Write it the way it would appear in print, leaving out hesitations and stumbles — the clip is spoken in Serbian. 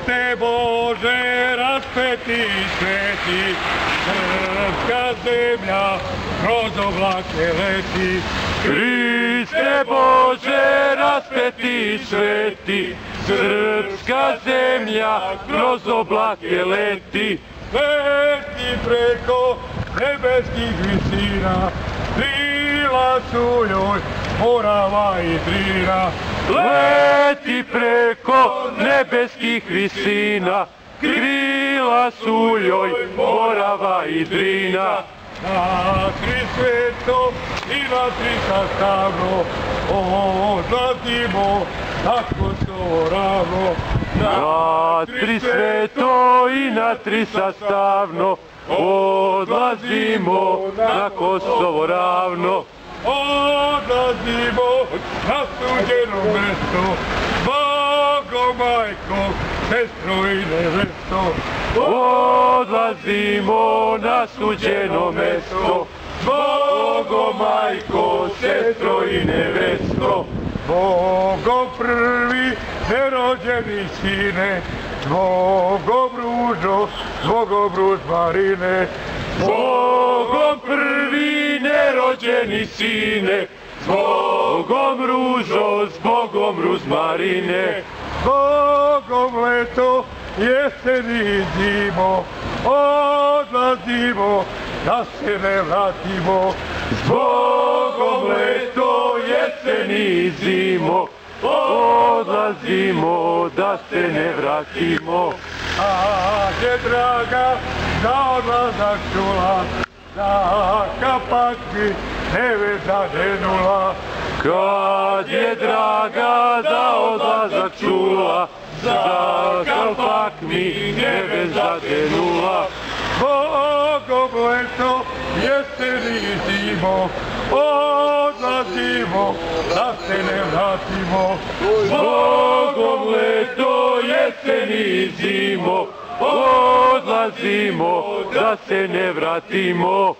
Hriste Bože, raspeti sveti, srpska zemlja kroz oblake leti. Hriste Bože, raspeti sveti, srpska zemlja kroz oblake leti. Leti preko nebeskih visina, krila su joj Morava i Drina. Leti preko nebeskih visina, krila su joj Morava i Drina. Na tri sveto i na tri sastavno, odlazimo na Kosovo ravno. Na tri sveto i na tri sastavno, odlazimo na Kosovo ravno. Odlazimo na suđeno mesto, Bogo, majko, sestro i nevesto. Odlazimo na suđeno mesto, Bogo, majko, sestro i nevesto. Bogo prvi nerođeni sine, Bogo bružo, Bogo bruž Marine. Bogom prvi nerođeni sine, Bogom ružo, s Bogom ruzmarine. Bogom leto, jesen i zimo, odlazimo, da se ne vratimo. S Bogom leto, jesen i zimo, odlazimo, da se ne vratimo. A je draga za odlazak čula, da kapak mi neve zadenula. Kad je draga za odlazak čula, za kalpak mi neve zadenula. Bogom leto, jesen i zimo, odlazimo, da se ne vratimo. Bogom leto, jesen i zimo, odlazimo, da se ne vratimo.